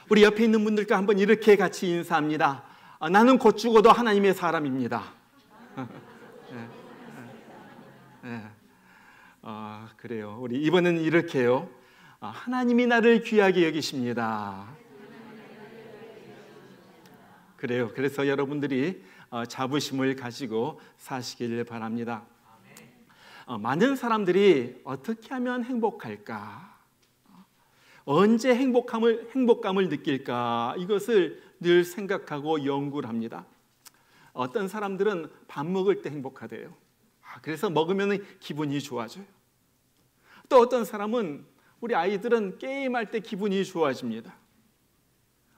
우리 옆에 있는 분들과 한번 이렇게 같이 인사합니다. 나는 곧 죽어도 하나님의 사람입니다. 그래요. 우리 이번에는 이렇게요. 하나님이 나를 귀하게 여기십니다. 그래요. 그래서 여러분들이 자부심을 가지고 사시길 바랍니다. 많은 사람들이 어떻게 하면 행복할까? 언제 행복감을 느낄까? 이것을 늘 생각하고 연구를 합니다. 어떤 사람들은 밥 먹을 때 행복하대요. 그래서 먹으면 기분이 좋아져요. 또 어떤 사람은 우리 아이들은 게임할 때 기분이 좋아집니다.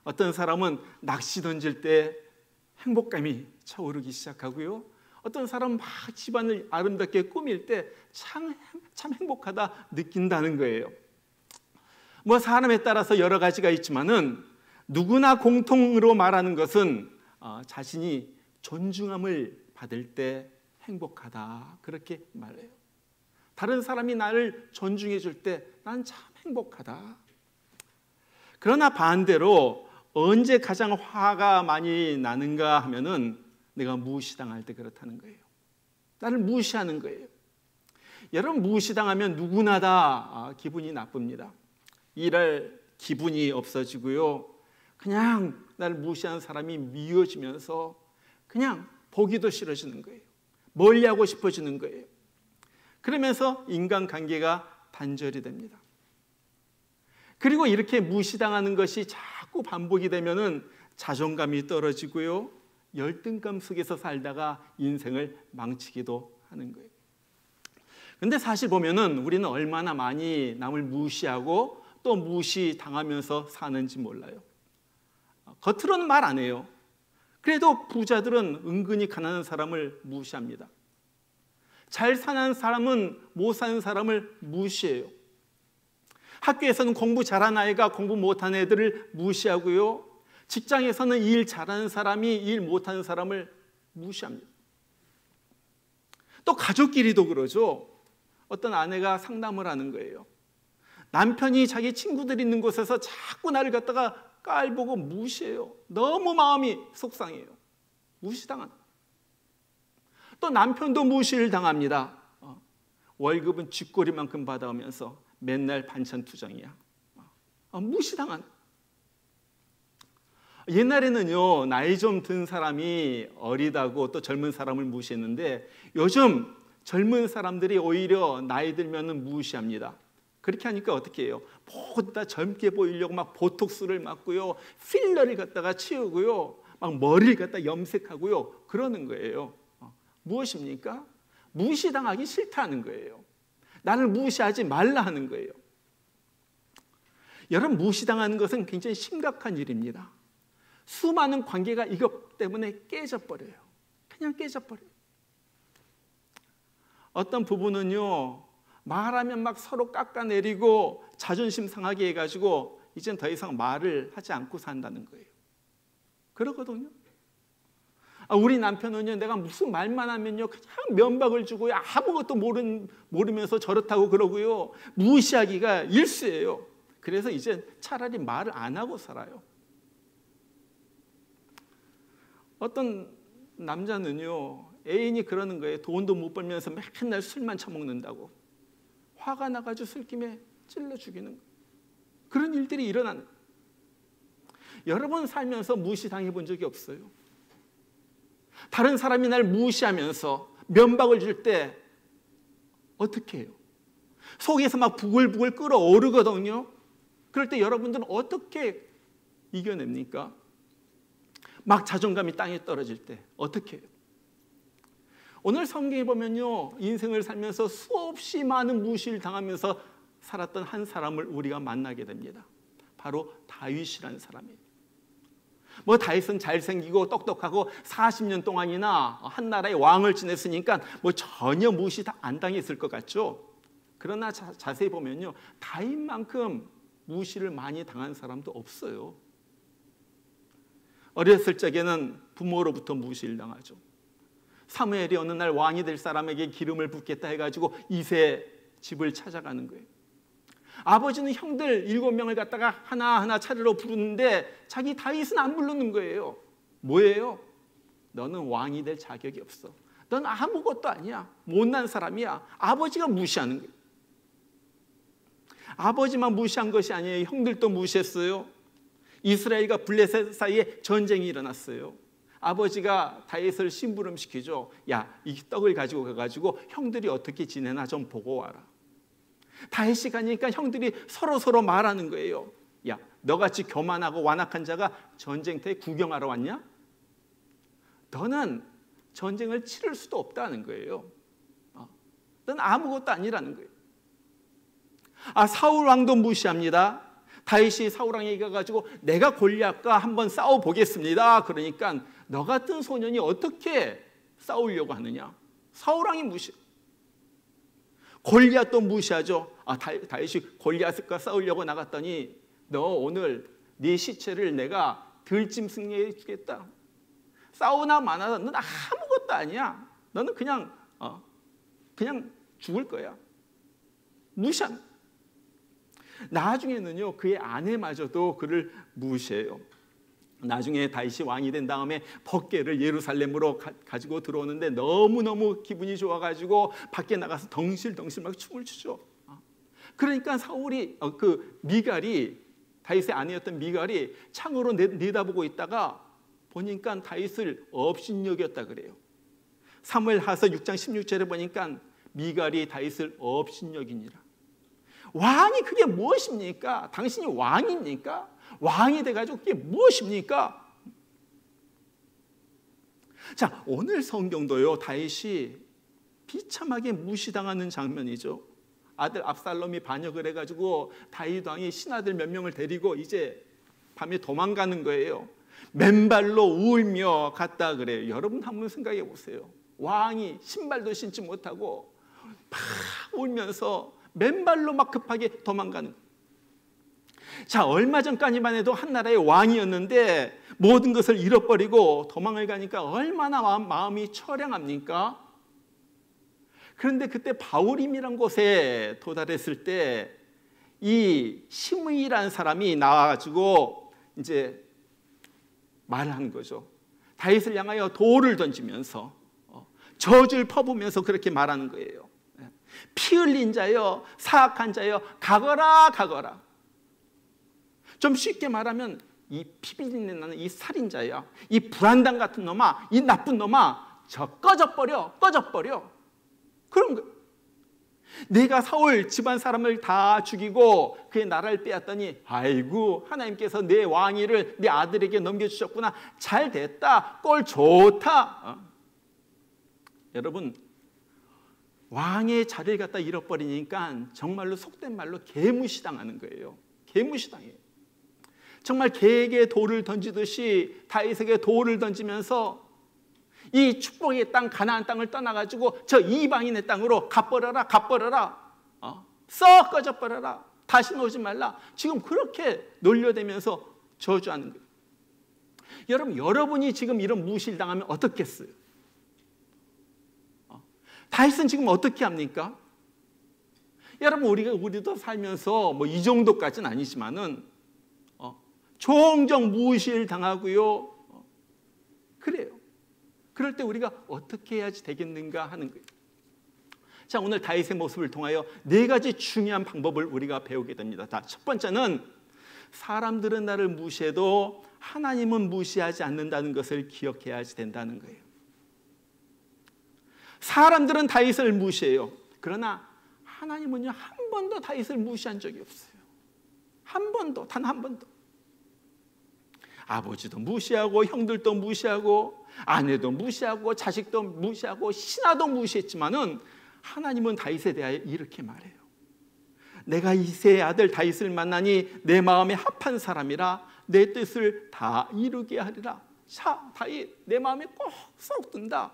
어떤 사람은 낚시 던질 때 행복감이 차오르기 시작하고요. 어떤 사람은 막 집안을 아름답게 꾸밀 때 참 행복하다 느낀다는 거예요. 사람에 따라서 여러 가지가 있지만은 누구나 공통으로 말하는 것은 자신이 존중함을 받을 때 행복하다, 그렇게 말해요. 다른 사람이 나를 존중해 줄 때 난 참 행복하다. 그러나 반대로 언제 가장 화가 많이 나는가 하면은 내가 무시당할 때 그렇다는 거예요. 나를 무시하는 거예요. 여러분, 무시당하면 누구나 다 기분이 나쁩니다. 일할 기분이 없어지고요. 그냥 나를 무시하는 사람이 미워지면서 그냥 보기도 싫어지는 거예요. 멀리하고 싶어지는 거예요. 그러면서 인간관계가 단절이 됩니다. 그리고 이렇게 무시당하는 것이 자꾸 반복이 되면은 자존감이 떨어지고요. 열등감 속에서 살다가 인생을 망치기도 하는 거예요. 근데 사실 보면은 우리는 얼마나 많이 남을 무시하고 또 무시당하면서 사는지 몰라요. 겉으로는 말 안 해요. 그래도 부자들은 은근히 가난한 사람을 무시합니다. 잘 사는 사람은 못 사는 사람을 무시해요. 학교에서는 공부 잘하는 아이가 공부 못하는 애들을 무시하고요. 직장에서는 일 잘하는 사람이 일 못하는 사람을 무시합니다. 또 가족끼리도 그러죠. 어떤 아내가 상담을 하는 거예요. 남편이 자기 친구들 있는 곳에서 자꾸 나를 갖다가 깔보고 무시해요. 너무 마음이 속상해요. 무시당한. 또 남편도 무시를 당합니다. 월급은 쥐꼬리만큼 받아오면서 맨날 반찬 투정이야. 무시당한. 옛날에는요, 나이 좀 든 사람이 어리다고 또 젊은 사람을 무시했는데 요즘 젊은 사람들이 오히려 나이 들면은 무시합니다. 그렇게 하니까 어떻게 해요? 보다 젊게 보이려고 막 보톡스를 맞고요, 필러를 갖다가 치우고요, 막 머리를 갖다 염색하고요, 그러는 거예요. 무엇입니까? 무시당하기 싫다는 거예요. 나를 무시하지 말라 하는 거예요. 여러분, 무시당하는 것은 굉장히 심각한 일입니다. 수많은 관계가 이것 때문에 깨져버려요. 그냥 깨져버려요. 어떤 부부는요, 말하면 막 서로 깎아내리고 자존심 상하게 해가지고 이젠 더 이상 말을 하지 않고 산다는 거예요. 그러거든요. 우리 남편은요, 내가 무슨 말만 하면요 그냥 면박을 주고요, 아무것도 모르면서 저렇다고 그러고요, 무시하기가 일쑤예요. 그래서 이제 차라리 말을 안 하고 살아요. 어떤 남자는요, 애인이 그러는 거예요. 돈도 못 벌면서 맨날 술만 처먹는다고. 화가 나가지고 술김에 찔러 죽이는 거예요. 그런 일들이 일어나는 거예요. 여러분 살면서 무시당해 본 적이 없어요? 다른 사람이 날 무시하면서 면박을 줄 때 어떻게 해요? 속에서 막 부글부글 끓어오르거든요. 그럴 때 여러분들은 어떻게 이겨냅니까? 막 자존감이 땅에 떨어질 때 어떻게 해요? 오늘 성경에 보면요, 인생을 살면서 수없이 많은 무시를 당하면서 살았던 한 사람을 우리가 만나게 됩니다. 바로 다윗이라는 사람이에요. 다윗은 잘생기고 똑똑하고 40년 동안이나 한 나라의 왕을 지냈으니까 전혀 무시 안 당했을 것 같죠? 그러나 자세히 보면요, 다윗만큼 무시를 많이 당한 사람도 없어요. 어렸을 적에는 부모로부터 무시를 당하죠. 사무엘이 어느 날 왕이 될 사람에게 기름을 붓겠다 해가지고 이세 집을 찾아가는 거예요. 아버지는 형들 7명을 갖다가 하나하나 차례로 부르는데 자기 다윗은 안 부르는 거예요. 뭐예요? 너는 왕이 될 자격이 없어. 넌 아무것도 아니야. 못난 사람이야. 아버지가 무시하는 거예요. 아버지만 무시한 것이 아니에요. 형들도 무시했어요. 이스라엘과 블레셋 사이에 전쟁이 일어났어요. 아버지가 다윗을 심부름시키죠. 야, 이 떡을 가지고 가가지고 형들이 어떻게 지내나 좀 보고 와라. 다윗이 가니까 형들이 서로 말하는 거예요. 야, 너같이 교만하고 완악한 자가 전쟁터에 구경하러 왔냐? 너는 전쟁을 치를 수도 없다는 거예요. 넌 아무것도 아니라는 거예요. 사울 왕도 무시합니다. 다윗이 사울 왕에게 가가지고 내가 골리앗과 한번 싸워보겠습니다. 그러니까 너 같은 소년이 어떻게 싸우려고 하느냐? 사울 왕이 무시. 골리앗도 무시하죠. 다윗이 골리앗과 싸우려고 나갔더니 너 오늘 네 시체를 내가 들짐승리해 주겠다. 싸우나 마나 넌 아무것도 아니야. 너는 그냥 죽을 거야. 무시합니다. 나중에는요, 그의 아내마저도 그를 무시해요. 나중에 다윗이 왕이 된 다음에 법궤를 예루살렘으로 가지고 들어오는데 너무너무 기분이 좋아가지고 밖에 나가서 덩실덩실 막 춤을 추죠. 그러니까 사울이 미갈이, 다윗의 아내였던 미갈이 창으로 내다보고 있다가 보니까 다윗을 업신여겼다 그래요. 사무엘하서 6장 16절에 보니까 미갈이 다윗을 업신여기니라. 왕이 그게 무엇입니까? 당신이 왕입니까? 왕이 돼가지고 그게 무엇입니까? 자, 오늘 성경도요, 다윗이 비참하게 무시당하는 장면이죠. 아들 압살롬이 반역을 해가지고 다윗 왕이 신하들 몇 명을 데리고 이제 밤에 도망가는 거예요. 맨발로 울며 갔다 그래요. 여러분 한번 생각해 보세요. 왕이 신발도 신지 못하고 막 울면서 맨발로 막 급하게 도망가는. 자, 얼마 전까지만 해도 한 나라의 왕이었는데 모든 것을 잃어버리고 도망을 가니까 얼마나 마음이 처량합니까? 그런데 그때 바울임이란 곳에 도달했을 때 이 시므이라는 사람이 나와가지고 이제 말을 하는 거죠. 다윗을 향하여 돌을 던지면서 저주를 퍼부으면서 그렇게 말하는 거예요. 피 흘린 자여, 사악한 자여, 가거라 가거라. 좀 쉽게 말하면 이 피비린내 나는 이 살인자야, 이 불안당 같은 놈아, 이 나쁜 놈아, 저 꺼져버려 그런 거. 내가 사울 집안 사람을 다 죽이고 그의 나라를 빼앗더니 아이고 하나님께서 내 왕위를 내 아들에게 넘겨주셨구나, 잘 됐다, 꼴 좋다. 여러분, 왕의 자리를 갖다 잃어버리니까 정말로 속된 말로 개무시당하는 거예요. 개무시당해요. 정말 개에게 돌을 던지듯이 다윗에게 돌을 던지면서 이 축복의 땅 가나안 땅을 떠나가지고 저 이방인의 땅으로 가버려라 썩 꺼져버려라, 다시는 오지 말라. 지금 그렇게 놀려대면서 저주하는 거예요. 여러분, 여러분이 지금 이런 무시를 당하면 어떻겠어요? 다윗은 지금 어떻게 합니까? 여러분, 우리도 살면서 뭐 이 정도까지는 아니지만은 종종 무시를 당하고요. 그래요. 그럴 때 우리가 어떻게 해야지 되겠는가 하는 거예요. 자, 오늘 다윗의 모습을 통하여 4가지 중요한 방법을 우리가 배우게 됩니다. 자, 첫 번째는 사람들은 나를 무시해도 하나님은 무시하지 않는다는 것을 기억해야 된다는 거예요. 사람들은 다윗을 무시해요. 그러나 하나님은요, 한 번도 다윗을 무시한 적이 없어요. 한 번도, 단 한 번도. 아버지도 무시하고 형들도 무시하고 아내도 무시하고 자식도 무시하고 신하도 무시했지만은 하나님은 다윗에 대하여 이렇게 말해요. 내가 이새의 아들 다윗을 만나니 내 마음에 합한 사람이라 내 뜻을 다 이루게 하리라. 자, 다윗, 내 마음에 꼭 쏙 든다.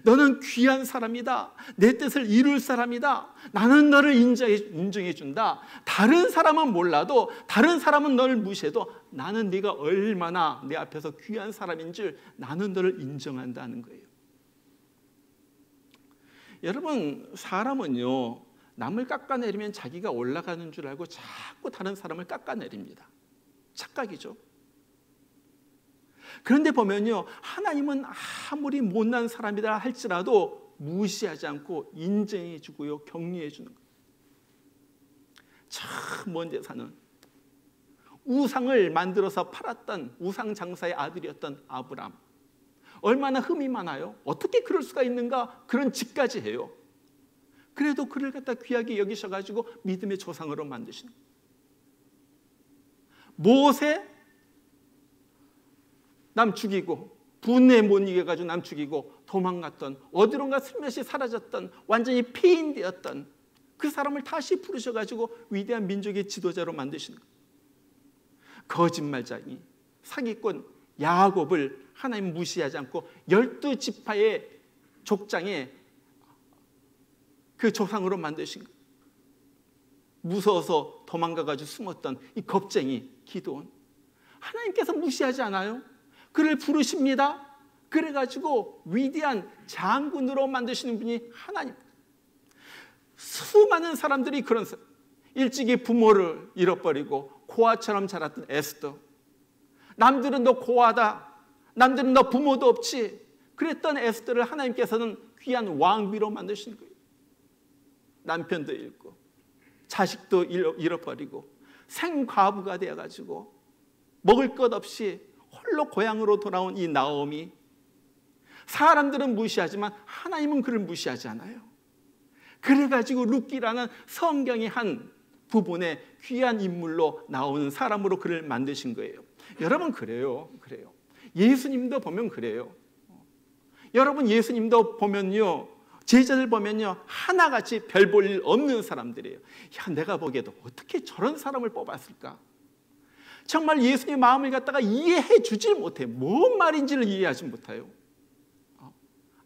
너는 귀한 사람이다. 내 뜻을 이룰 사람이다. 나는 너를 인정해 준다. 다른 사람은 몰라도, 다른 사람은 너를 무시해도 나는 네가 얼마나 내 앞에서 귀한 사람인 줄 나는 너를 인정한다는 거예요. 여러분, 사람은요, 남을 깎아내리면 자기가 올라가는 줄 알고 자꾸 다른 사람을 깎아내립니다. 착각이죠. 그런데 보면요, 하나님은 아무리 못난 사람이다 할지라도 무시하지 않고 인정해 주고요, 격려해 주는 거예요. 참 먼 데 사는 우상을 만들어서 팔았던 우상 장사의 아들이었던 아브람, 얼마나 흠이 많아요. 어떻게 그럴 수가 있는가, 그런 짓까지 해요. 그래도 그를 갖다 귀하게 여기셔가지고 믿음의 조상으로 만드시는 거예요. 모세, 남 죽이고 분에 못 이겨가지고 남 죽이고 도망갔던, 어디론가 슬며시 사라졌던, 완전히 폐인되었던 그 사람을 다시 부르셔가지고 위대한 민족의 지도자로 만드시는 거예요. 거짓말쟁이, 사기꾼 야곱을 하나님 무시하지 않고 12지파의 족장에 그 조상으로 만드신 거예요. 무서워서 도망가가지고 숨었던 이 겁쟁이 기드온, 하나님께서 무시하지 않아요. 그를 부르십니다. 그래가지고 위대한 장군으로 만드시는 분이 하나님. 수많은 사람들이 그런, 일찍이 부모를 잃어버리고 고아처럼 자랐던 에스더, 남들은 너 고아다, 남들은 너 부모도 없지, 그랬던 에스더를 하나님께서는 귀한 왕비로 만드신 거예요. 남편도 잃고 자식도 잃어버리고 생과부가 되어가지고 먹을 것 없이 홀로 고향으로 돌아온 이 나오미, 사람들은 무시하지만 하나님은 그를 무시하지 않아요. 그래가지고 룻기라는 성경의 한 부분에 귀한 인물로 나오는 사람으로 그를 만드신 거예요. 여러분, 그래요. 예수님도 보면 그래요. 여러분, 예수님도 보면요, 제자들 보면요, 하나같이 별 볼 일 없는 사람들이에요. 야, 내가 보기에도 어떻게 저런 사람을 뽑았을까? 정말 예수님의 마음을 갖다가 이해해 주질 못해요. 뭔 말인지를 이해하지 못해요.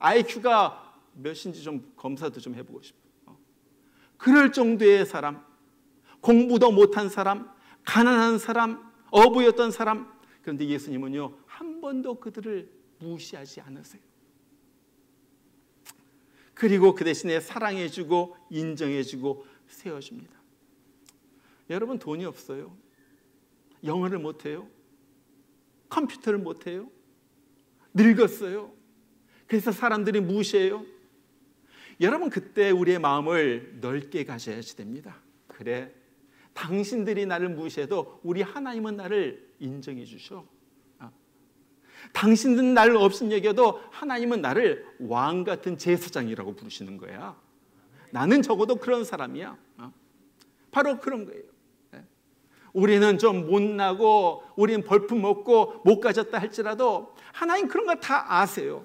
IQ가 몇인지 좀 검사도 좀 해보고 싶어요. 그럴 정도의 사람, 공부도 못한 사람, 가난한 사람, 어부였던 사람. 그런데 예수님은요, 한 번도 그들을 무시하지 않으세요. 그리고 그 대신에 사랑해주고 인정해주고 세워줍니다. 여러분, 돈이 없어요. 영어를 못해요. 컴퓨터를 못해요. 늙었어요. 그래서 사람들이 무시해요. 여러분, 그때 우리의 마음을 넓게 가져야지 됩니다. 그래, 당신들이 나를 무시해도 우리 하나님은 나를 인정해 주셔. 당신들은 나를 업신여겨도 하나님은 나를 왕 같은 제사장이라고 부르시는 거야. 나는 적어도 그런 사람이야. 바로 그런 거예요. 우리는 좀 못나고 우리는 벌품 먹고 못 가졌다 할지라도 하나님 그런 거 다 아세요.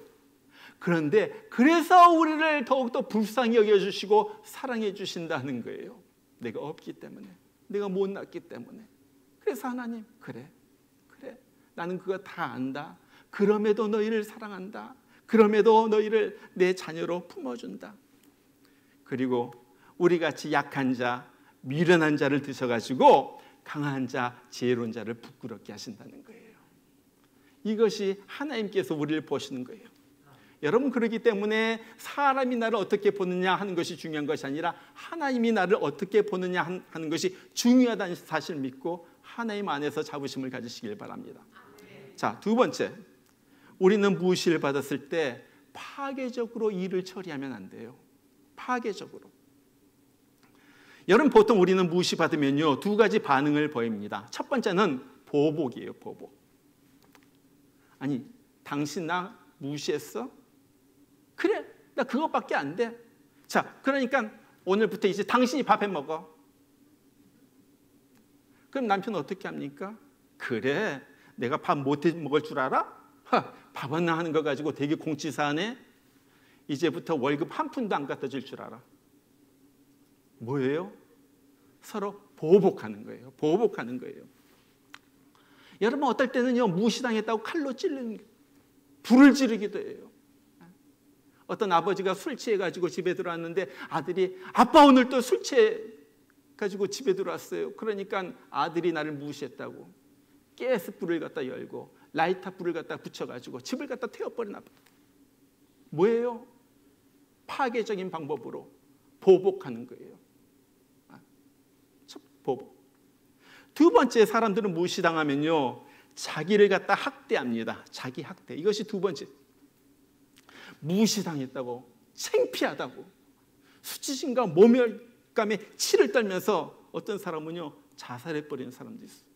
그런데 그래서 우리를 더욱더 불쌍히 여겨주시고 사랑해 주신다는 거예요. 내가 없기 때문에, 내가 못났기 때문에. 그래서 하나님, 그래, 나는 그거 다 안다. 그럼에도 너희를 사랑한다. 그럼에도 너희를 내 자녀로 품어준다. 그리고 우리같이 약한 자, 미련한 자를 드셔가지고 강한 자, 지혜로운 자를 부끄럽게 하신다는 거예요. 이것이 하나님께서 우리를 보시는 거예요. 여러분, 그렇기 때문에 사람이 나를 어떻게 보느냐 하는 것이 중요한 것이 아니라 하나님이 나를 어떻게 보느냐 하는 것이 중요하다는 사실을 믿고 하나님 안에서 자부심을 가지시길 바랍니다. 자, 두 번째, 우리는 무시를 받았을 때 파괴적으로 일을 처리하면 안 돼요. 파괴적으로. 여러분, 보통 우리는 무시받으면요, 두 가지 반응을 보입니다. 첫 번째는 보복이에요. 보복. 아니, 당신 나 무시했어? 그래, 나 그것밖에 안 돼. 자, 그러니까 오늘부터 이제 당신이 밥 해 먹어. 그럼 남편은 어떻게 합니까? 그래, 내가 밥 못 해 먹을 줄 알아? 밥 하나 하는 거 가지고 되게 공치사하네. 이제부터 월급 한 푼도 안 갖다 줄 줄 알아. 뭐예요? 서로 보복하는 거예요. 보복하는 거예요. 여러분, 어떨 때는요, 무시당했다고 칼로 찔르는 거예요. 불을 지르기도 해요. 어떤 아버지가 술 취해가지고 집에 들어왔는데 아들이, 아빠 오늘 또 술 취해가지고 집에 들어왔어요. 그러니까 아들이 나를 무시했다고 가스불을 갖다 열고 라이터 불을 갖다 붙여가지고 집을 갖다 태워버린 아빠. 뭐예요? 파괴적인 방법으로 보복하는 거예요. 보복. 두 번째, 사람들은 무시당하면요, 자기를 갖다 학대합니다. 자기 학대. 이것이 두 번째. 무시당했다고, 창피하다고, 수치심과 모멸감에 치를 떨면서 어떤 사람은요, 자살해버리는 사람도 있어요.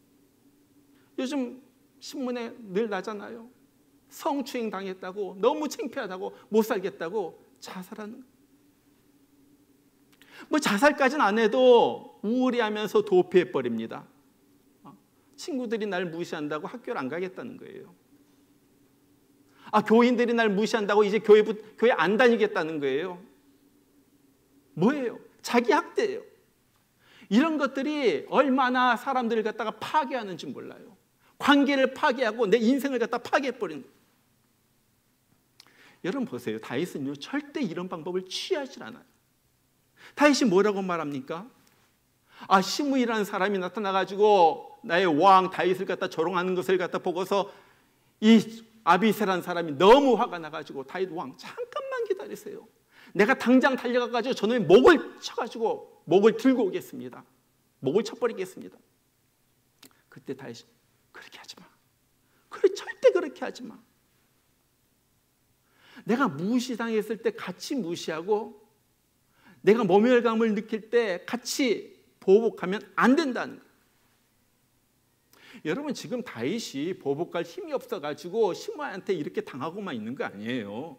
요즘 신문에 늘 나잖아요. 성추행 당했다고, 너무 창피하다고, 못 살겠다고 자살하는. 뭐 자살까지는 안 해도 우울해하면서 도피해버립니다. 친구들이 날 무시한다고 학교를 안 가겠다는 거예요. 교인들이 날 무시한다고 이제 교회 안 다니겠다는 거예요. 뭐예요? 자기 학대예요. 이런 것들이 얼마나 사람들을 갖다가 파괴하는지 몰라요. 관계를 파괴하고 내 인생을 갖다 파괴해버리는 거예요. 여러분 보세요. 다윗은요, 절대 이런 방법을 취하지 않아요. 다윗이 뭐라고 말합니까? 시므이라는 사람이 나타나가지고 나의 왕 다윗을 갖다 조롱하는 것을 갖다 보고서 이 아비새라는 사람이 너무 화가 나가지고, 다윗 왕 잠깐만 기다리세요. 내가 당장 달려가가지고 저놈의 목을 쳐가지고 목을 들고 오겠습니다. 목을 쳐버리겠습니다. 그때 다윗이, 그렇게 하지 마. 그래, 절대 그렇게 하지 마. 내가 무시당했을 때 같이 무시하고, 내가 모멸감을 느낄 때 같이 보복하면 안 된다는 거예요. 여러분, 지금 다윗이 보복할 힘이 없어가지고 시므이한테 이렇게 당하고만 있는 거 아니에요.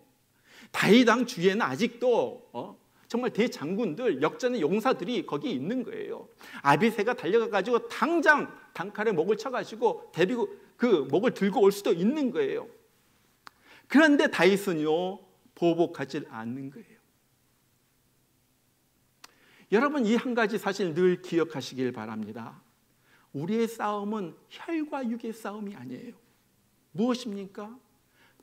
다윗 왕 주위에는 아직도 정말 대장군들, 역전의 용사들이 거기 있는 거예요. 아비새가 달려가가지고 당장 단칼에 목을 쳐가지고 데리고 그 목을 들고 올 수도 있는 거예요. 그런데 다윗은요, 보복하지 않는 거예요. 여러분, 이 한 가지 사실 늘 기억하시길 바랍니다. 우리의 싸움은 혈과 육의 싸움이 아니에요. 무엇입니까?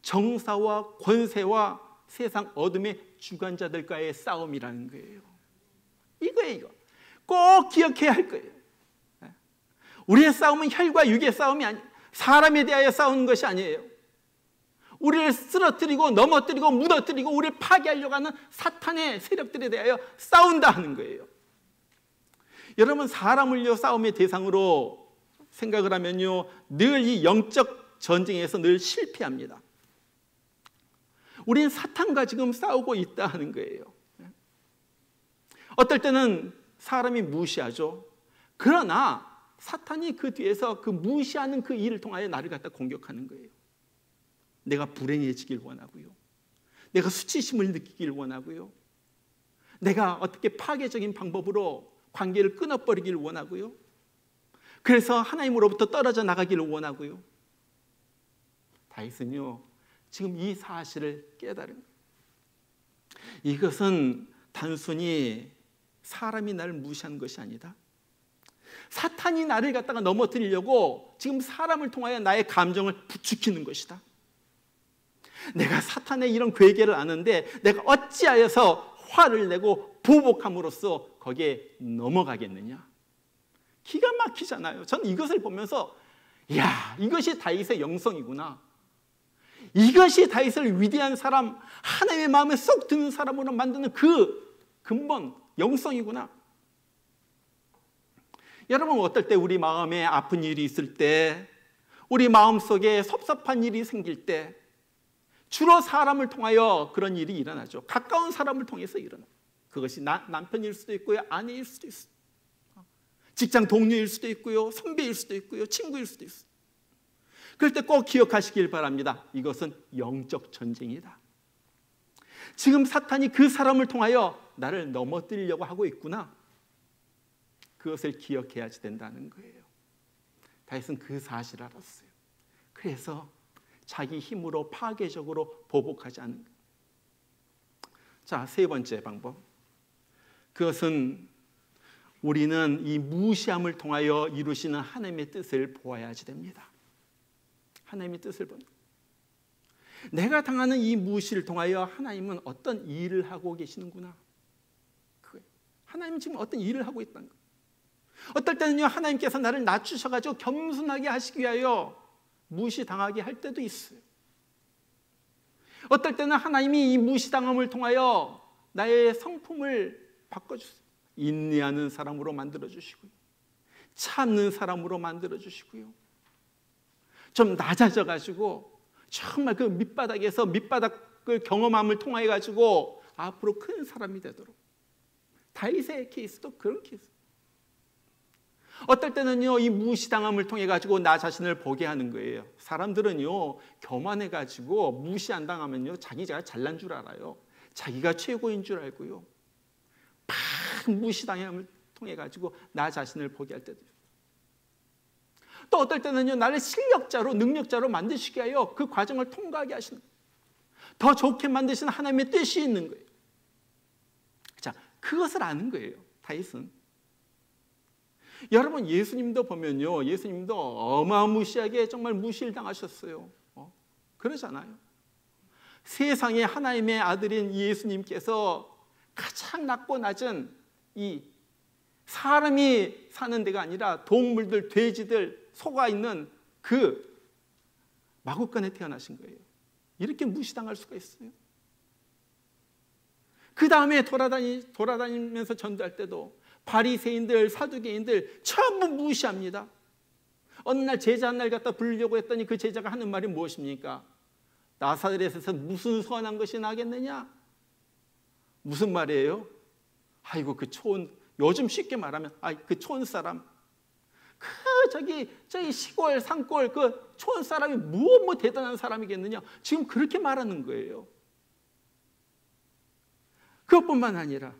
정사와 권세와 세상 어둠의 주관자들과의 싸움이라는 거예요. 이거예요, 이거. 꼭 기억해야 할 거예요. 우리의 싸움은 혈과 육의 싸움이 아니에요. 사람에 대하여 싸우는 것이 아니에요. 우리를 쓰러뜨리고 넘어뜨리고 무너뜨리고 우리를 파괴하려고 하는 사탄의 세력들에 대하여 싸운다 하는 거예요. 여러분, 사람을요, 싸움의 대상으로 생각을 하면요, 늘 이 영적 전쟁에서 늘 실패합니다. 우리는 사탄과 지금 싸우고 있다 하는 거예요. 어떨 때는 사람이 무시하죠. 그러나 사탄이 그 뒤에서 그 무시하는 그 일을 통하여 나를 갖다 공격하는 거예요. 내가 불행해지길 원하고요, 내가 수치심을 느끼길 원하고요, 내가 어떻게 파괴적인 방법으로 관계를 끊어버리길 원하고요, 그래서 하나님으로부터 떨어져 나가기를 원하고요. 다윗은요, 지금 이 사실을 깨달은 거예요. 이것은 단순히 사람이 나를 무시하는 것이 아니다. 사탄이 나를 갖다가 넘어뜨리려고 지금 사람을 통하여 나의 감정을 부추기는 것이다. 내가 사탄의 이런 괴계를 아는데 내가 어찌하여서 화를 내고 보복함으로써 거기에 넘어가겠느냐. 기가 막히잖아요. 저는 이것을 보면서, 이야, 이것이 다윗의 영성이구나. 이것이 다윗을 위대한 사람, 하나님의 마음에 쏙 드는 사람으로 만드는 그 근본 영성이구나. 여러분, 어떨 때 우리 마음에 아픈 일이 있을 때, 우리 마음속에 섭섭한 일이 생길 때 주로 사람을 통하여 그런 일이 일어나죠. 가까운 사람을 통해서 일어나. 그것이 남편일 수도 있고요, 아내일 수도 있어요, 직장 동료일 수도 있고요, 선배일 수도 있고요, 친구일 수도 있어요. 그럴 때 꼭 기억하시길 바랍니다. 이것은 영적 전쟁이다. 지금 사탄이 그 사람을 통하여 나를 넘어뜨리려고 하고 있구나. 그것을 기억해야 된다는 거예요. 다윗은 그 사실을 알았어요. 그래서 자기 힘으로 파괴적으로 보복하지 않는 거예요. 자, 세 번째 방법. 그것은 우리는 이 무시함을 통하여 이루시는 하나님의 뜻을 보아야지 됩니다. 하나님의 뜻을 보는 거예요. 내가 당하는 이 무시를 통하여 하나님은 어떤 일을 하고 계시는구나. 그거예요. 하나님은 지금 어떤 일을 하고 있다는 거예요. 어떨 때는요, 하나님께서 나를 낮추셔가지고 겸손하게 하시기 위하여 무시당하게 할 때도 있어요. 어떨 때는 하나님이 이 무시당함을 통하여 나의 성품을 바꿔주세요. 인내하는 사람으로 만들어주시고요, 참는 사람으로 만들어 주시고요. 좀 낮아져 가지고 정말 그 밑바닥을 경험함을 통해 가지고 앞으로 큰 사람이 되도록. 다윗의 케이스도 그런 케이스. 어떨 때는요, 이 무시당함을 통해 가지고 나 자신을 보게 하는 거예요. 사람들은요, 교만해 가지고 무시 안 당하면요, 자기가 잘난 줄 알아요. 자기가 최고인 줄 알고요. 막 무시당함을 통해 가지고 나 자신을 보게 할 때도. 또 어떨 때는요, 나를 실력자로, 능력자로 만드시게 하여 그 과정을 통과하게 하시는, 더 좋게 만드시는 하나님의 뜻이 있는 거예요. 자, 그것을 아는 거예요, 다윗은. 여러분, 예수님도 보면요, 예수님도 어마무시하게 정말 무시를 당하셨어요. 그러잖아요. 세상에 하나님의 아들인 예수님께서 가장 낮고 낮은 이 사람이 사는 데가 아니라 동물들, 돼지들, 소가 있는 그 마구간에 태어나신 거예요. 이렇게 무시당할 수가 있어요. 그 다음에 돌아다니면서 전도할 때도 바리새인들, 사두개인들 전부 무시합니다. 어느 날 제자 한 날 갖다 부르려고 했더니 그 제자가 하는 말이 무엇입니까? 나사렛에서 무슨 선한 것이 나겠느냐? 무슨 말이에요? 아이고, 그 요즘 쉽게 말하면 그 촌 사람, 저기 시골 산골 그 촌 사람이 뭐 대단한 사람이겠느냐? 지금 그렇게 말하는 거예요. 그것뿐만 아니라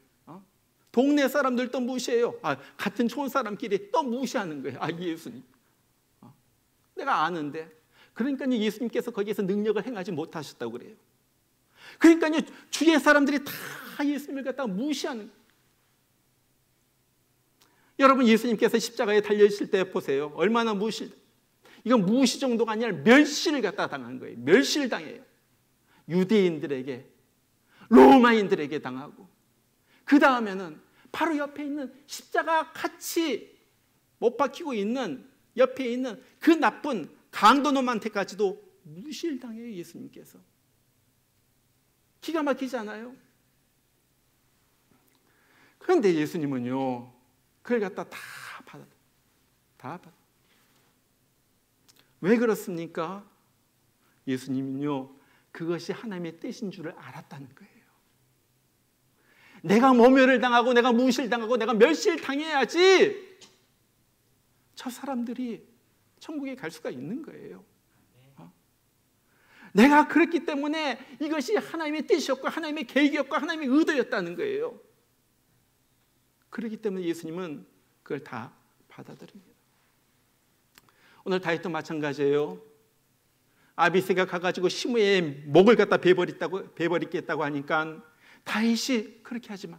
동네 사람들도 무시해요. 같은 촌 사람끼리 또 무시하는 거예요. 예수님, 내가 아는데. 그러니까 예수님께서 거기에서 능력을 행하지 못하셨다고 그래요. 그러니까 주위의 사람들이 다 예수님을 갖다가 무시하는 거예요. 여러분, 예수님께서 십자가에 달려있을 때 보세요. 얼마나 이건 무시 정도가 아니라 멸시를 갖다 당한 거예요. 멸시를 당해요. 유대인들에게, 로마인들에게 당하고, 그 다음에는 바로 옆에 있는 십자가 같이 못 박히고 있는 옆에 있는 그 나쁜 강도놈한테까지도 무시를 당해요, 예수님께서. 기가 막히지 않아요? 그런데 예수님은요, 그걸 갖다 다 받아. 왜 그렇습니까? 예수님은요, 그것이 하나님의 뜻인 줄을 알았다는 거예요. 내가 모멸을 당하고 내가 무시를 당하고 내가 멸시를 당해야지 저 사람들이 천국에 갈 수가 있는 거예요. 내가 그랬기 때문에 이것이 하나님의 뜻이었고 하나님의 계획이었고 하나님의 의도였다는 거예요. 그렇기 때문에 예수님은 그걸 다 받아들입니다. 오늘 다윗도 마찬가지예요. 아비새가 가가지고 시므의 목을 갖다 베버리겠다고 하니까 다윗이 그렇게 하지 마.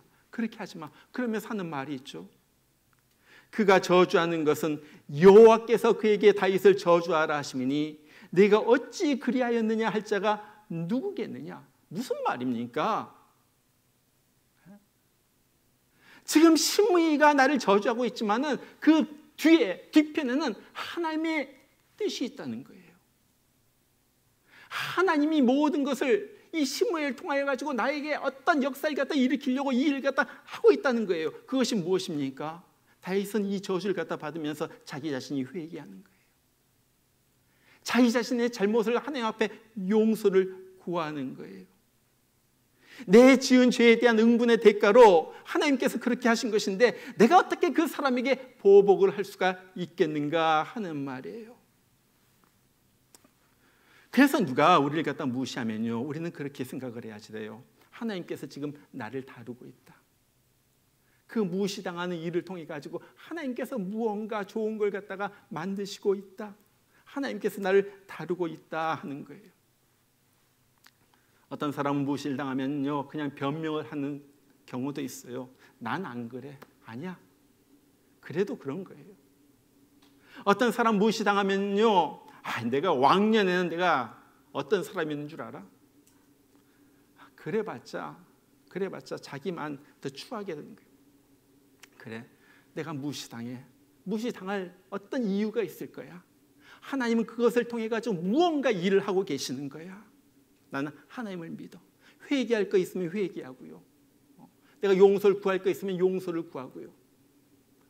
그러면서 하는 말이 있죠. 그가 저주하는 것은 여호와께서 그에게 다윗을 저주하라 하시니 네가 어찌 그리하였느냐 할 자가 누구겠느냐? 무슨 말입니까? 지금 시므이가 나를 저주하고 있지만은 그 뒤편에는 하나님의 뜻이 있다는 거예요. 하나님이 모든 것을 이 시므이를 통하여 가지고 나에게 어떤 역사를 갖다 일으키려고 이 일을 갖다 하고 있다는 거예요. 그것이 무엇입니까? 다윗은 이 저주를 갖다 받으면서 자기 자신이 회개하는 거예요. 자기 자신의 잘못을 하나님 앞에 용서를 구하는 거예요. 내 지은 죄에 대한 응분의 대가로 하나님께서 그렇게 하신 것인데 내가 어떻게 그 사람에게 보복을 할 수가 있겠는가 하는 말이에요. 그래서 누가 우리를 갖다 무시하면요, 우리는 그렇게 생각을 해야지 돼요. 하나님께서 지금 나를 다루고 있다. 그 무시당하는 일을 통해 가지고 하나님께서 무언가 좋은 걸 갖다가 만드시고 있다. 하나님께서 나를 다루고 있다 하는 거예요. 어떤 사람은 무시를 당하면요, 그냥 변명을 하는 경우도 있어요. 난 안 그래. 아니야. 그래도 그런 거예요. 어떤 사람 무시당하면요, 내가 왕년에는 내가 어떤 사람이었는 줄 알아? 그래봤자 자기만 더 추하게 되는 거예요. 그래, 내가 무시당해. 무시당할 어떤 이유가 있을 거야. 하나님은 그것을 통해 가지고 무언가 일을 하고 계시는 거야. 나는 하나님을 믿어. 회개할 거 있으면 회개하고요. 내가 용서를 구할 거 있으면 용서를 구하고요.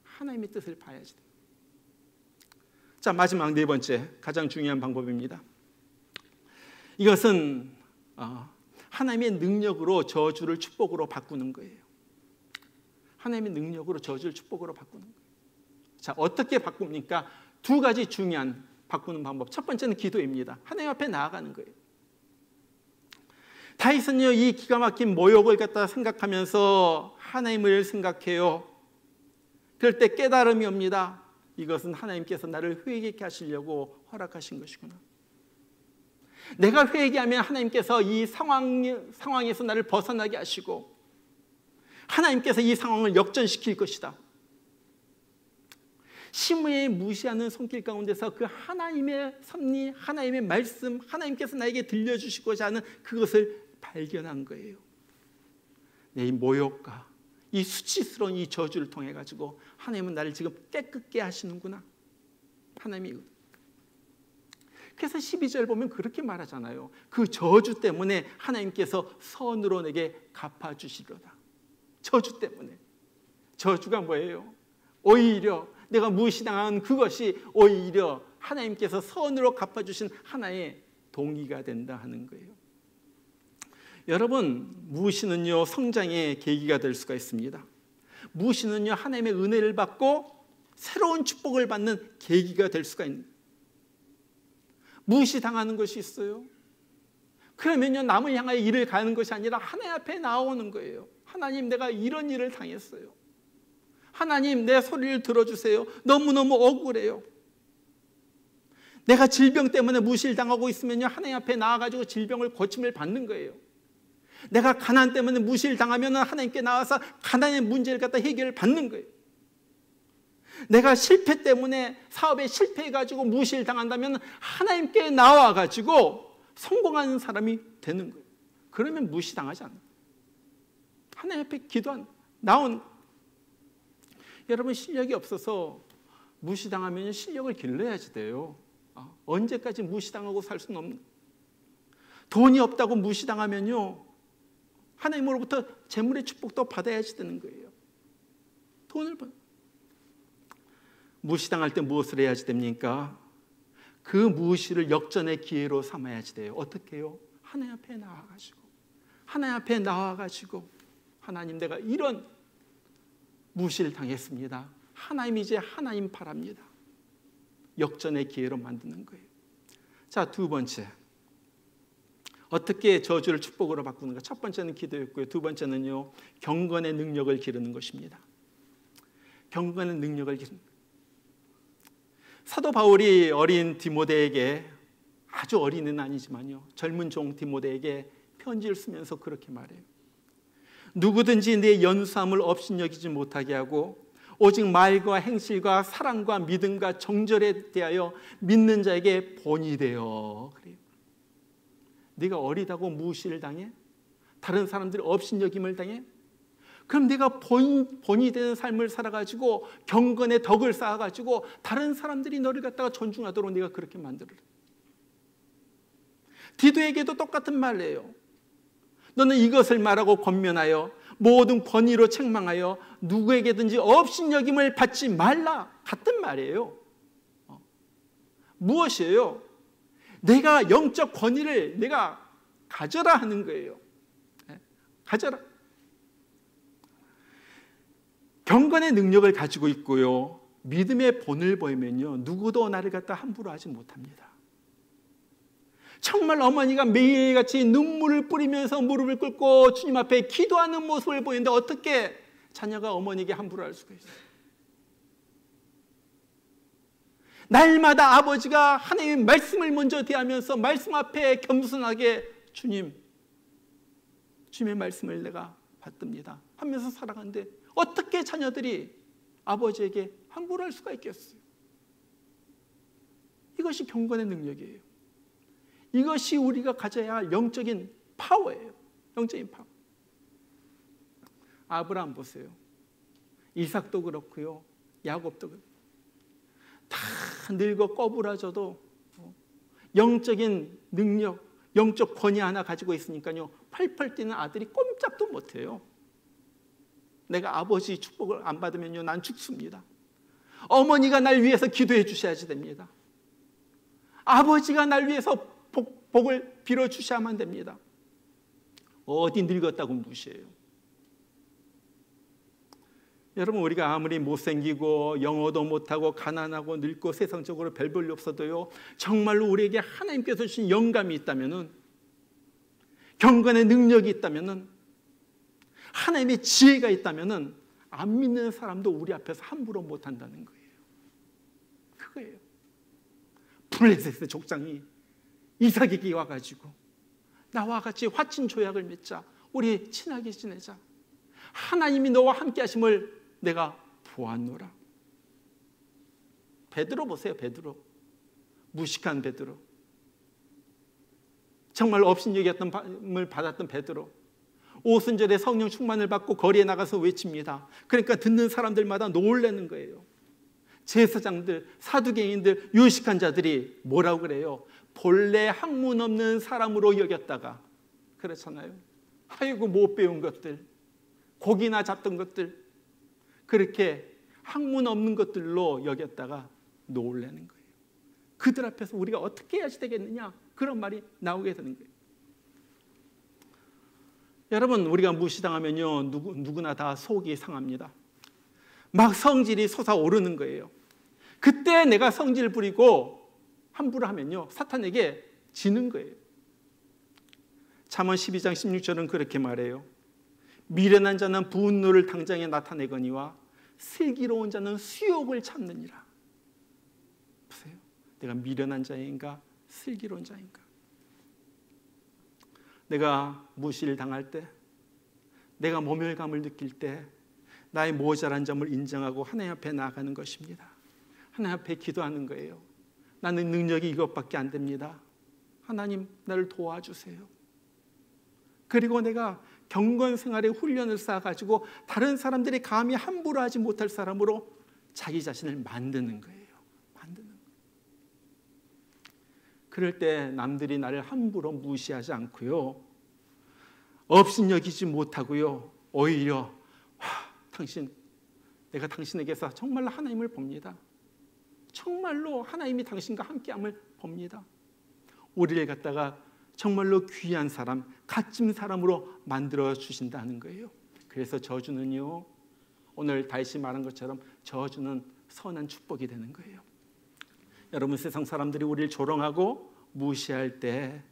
하나님의 뜻을 봐야지 돼. 자, 마지막 네 번째, 가장 중요한 방법입니다. 이것은 하나님의 능력으로 저주를 축복으로 바꾸는 거예요. 하나님의 능력으로 저주를 축복으로 바꾸는 거예요. 자, 어떻게 바꿉니까? 두 가지 중요한 바꾸는 방법. 첫 번째는 기도입니다. 하나님 앞에 나아가는 거예요. 다윗은요, 이 기가 막힌 모욕을 갖다 생각하면서 하나님을 생각해요. 그럴 때 깨달음이 옵니다. 이것은 하나님께서 나를 회개케 하시려고 허락하신 것이구나. 내가 회개하면 하나님께서 이 상황에서 나를 벗어나게 하시고 하나님께서 이 상황을 역전시킬 것이다. 심의에 무시하는 손길 가운데서 그 하나님의 섭리, 하나님의 말씀, 하나님께서 나에게 들려주시고자 하는 그것을 발견한 거예요. 내 이 모욕과 이 수치스러운 이 저주를 통해 가지고 하나님은 나를 지금 깨끗게 하시는구나. 하나님이. 그래서 12절 보면 그렇게 말하잖아요. 그 저주 때문에 하나님께서 선으로 내게 갚아주시려다. 저주 때문에. 저주가 뭐예요? 오히려 내가 무시당한 그것이 오히려 하나님께서 선으로 갚아주신 하나의 동의가 된다 하는 거예요. 여러분, 무시는요, 성장의 계기가 될 수가 있습니다. 무시는요, 하나님의 은혜를 받고 새로운 축복을 받는 계기가 될 수가 있는 거예요. 무시당하는 것이 있어요. 그러면요, 남을 향하여 일을 가는 것이 아니라 하나님 앞에 나오는 거예요. 하나님, 내가 이런 일을 당했어요. 하나님, 내 소리를 들어주세요. 너무너무 억울해요. 내가 질병 때문에 무시를 당하고 있으면요, 하나님 앞에 나와가지고 질병을 고침을 받는 거예요. 내가 가난 때문에 무시를 당하면 하나님께 나와서 가난의 문제를 갖다 해결을 받는 거예요. 내가 실패 때문에 사업에 실패해가지고 무시를 당한다면 하나님께 나와가지고 성공하는 사람이 되는 거예요. 그러면 무시당하지 않아요. 하나님 앞에 나온. 여러분, 실력이 없어서 무시당하면 실력을 길러야지 돼요. 언제까지 무시당하고 살 수는 없는. 돈이 없다고 무시당하면요, 하나님으로부터 재물의 축복도 받아야지 되는 거예요. 돈을 무시당할 때 무엇을 해야지 됩니까? 그 무시를 역전의 기회로 삼아야지 돼요. 어떻게 해요? 하나님 앞에 나와가지고 하나님, 내가 이런 무시를 당했습니다. 하나님, 이제 하나님 바랍니다. 역전의 기회로 만드는 거예요. 자, 두 번째, 어떻게 저주를 축복으로 바꾸는가? 첫 번째는 기도였고요. 두 번째는요, 경건의 능력을 기르는 것입니다. 경건의 능력을 기르는 거예요. 사도 바울이 어린 디모데에게, 아주 어린은 아니지만요, 젊은 종 디모데에게 편지를 쓰면서 그렇게 말해요. 누구든지 내 연수함을 업신여기지 못하게 하고 오직 말과 행실과 사랑과 믿음과 정절에 대하여 믿는 자에게 본이 되어. 그래요. 네가 어리다고 무시를 당해? 다른 사람들이 업신여김을 당해? 그럼 네가 본이 되는 삶을 살아가지고 경건의 덕을 쌓아가지고 다른 사람들이 너를 갖다가 존중하도록 네가 그렇게 만들어라. 디도에게도 똑같은 말이에요. 너는 이것을 말하고 권면하여 모든 권위로 책망하여 누구에게든지 업신여김을 받지 말라. 같은 말이에요. 무엇이에요? 내가 영적 권위를 내가 가져라 하는 거예요. 가져라. 경건의 능력을 가지고 있고요, 믿음의 본을 보이면요, 누구도 나를 갖다 함부로 하지 못합니다. 정말 어머니가 매일같이 눈물을 뿌리면서 무릎을 꿇고 주님 앞에 기도하는 모습을 보이는데 어떻게 자녀가 어머니에게 함부로 할 수가 있어요? 날마다 아버지가 하나님의 말씀을 먼저 대하면서 말씀 앞에 겸손하게 주님의 말씀을 내가 받듭니다 하면서 살아가는데 어떻게 자녀들이 아버지에게 함부로 할 수가 있겠어요? 이것이 경건의 능력이에요. 이것이 우리가 가져야 할 영적인 파워예요. 영적인 파워. 아브라함 보세요. 이삭도 그렇고요, 야곱도 그렇고. 다 늙어 꺼부라져도 영적인 능력, 영적 권위 하나 가지고 있으니까요, 펄펄 뛰는 아들이 꼼짝도 못해요. 내가 아버지 축복을 안 받으면요, 난 죽습니다. 어머니가 날 위해서 기도해 주셔야지 됩니다. 아버지가 날 위해서 복을 빌어 주셔야만 됩니다. 어디 늙었다고 무시해요. 여러분, 우리가 아무리 못생기고 영어도 못하고 가난하고 늙고 세상적으로 별 볼일 없어도요, 정말로 우리에게 하나님께서 주신 영감이 있다면은, 경건의 능력이 있다면은, 하나님의 지혜가 있다면은 안 믿는 사람도 우리 앞에서 함부로 못한다는 거예요. 그거예요. 블레셋의 족장이 이삭에게 와가지고 나와 같이 화친 조약을 맺자, 우리 친하게 지내자, 하나님이 너와 함께 하심을 내가 보았노라. 베드로 보세요. 베드로, 무식한 베드로, 정말 업신여김을 받았던 베드로, 오순절에 성령 충만을 받고 거리에 나가서 외칩니다. 그러니까 듣는 사람들마다 놀라는 거예요. 제사장들, 사두개인들, 유식한 자들이 뭐라고 그래요? 본래 학문 없는 사람으로 여겼다가, 그렇잖아요. 아이고, 못 배운 것들, 고기나 잡던 것들, 그렇게 학문 없는 것들로 여겼다가 놀라는 거예요. 그들 앞에서 우리가 어떻게 해야지 되겠느냐, 그런 말이 나오게 되는 거예요. 여러분, 우리가 무시당하면요, 누구나 다 속이 상합니다. 막 성질이 솟아오르는 거예요. 그때 내가 성질 부리고 함부로 하면요, 사탄에게 지는 거예요. 잠언 12장 16절은 그렇게 말해요. 미련한 자는 분노를 당장에 나타내거니와 슬기로운 자는 수욕을 참느니라. 보세요. 내가 미련한 자인가 슬기로운 자인가? 내가 무시를 당할 때, 내가 모멸감을 느낄 때 나의 모자란 점을 인정하고 하나님 앞에 나아가는 것입니다. 하나님 앞에 기도하는 거예요. 나는 능력이 이것밖에 안 됩니다. 하나님, 나를 도와주세요. 그리고 내가 경건 생활의 훈련을 쌓아가지고 다른 사람들이 감히 함부로 하지 못할 사람으로 자기 자신을 만드는 거예요. 만드는 거예요. 그럴 때 남들이 나를 함부로 무시하지 않고요, 업신여기지 못하고요, 오히려 내가 당신에게서 정말로 하나님을 봅니다. 정말로 하나님이 당신과 함께함을 봅니다. 우리를 갖다가 정말로 귀한 사람, 값진 사람으로 만들어 주신다는 거예요. 그래서 저주는요, 오늘 다윗이 말한 것처럼 저주는 선한 축복이 되는 거예요. 여러분, 세상 사람들이 우리를 조롱하고 무시할 때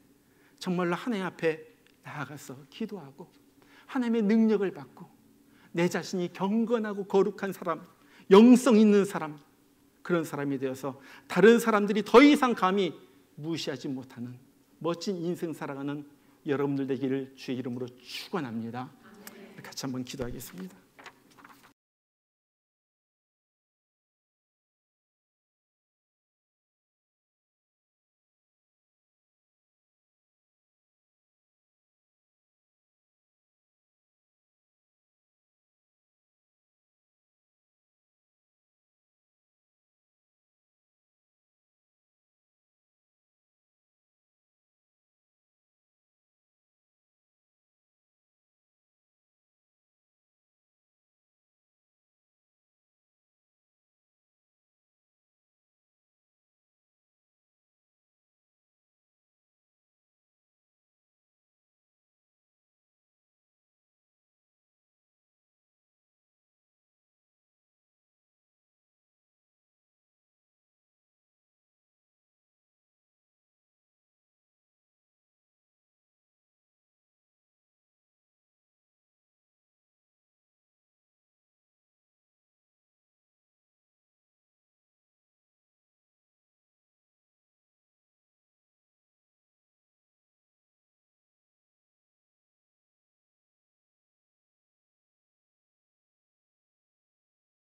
정말로 하나님 앞에 나아가서 기도하고 하나님의 능력을 받고 내 자신이 경건하고 거룩한 사람, 영성 있는 사람, 그런 사람이 되어서 다른 사람들이 더 이상 감히 무시하지 못하는 멋진 인생 살아가는 여러분들 되기를 주의 이름으로 축원합니다. 같이 한번 기도하겠습니다.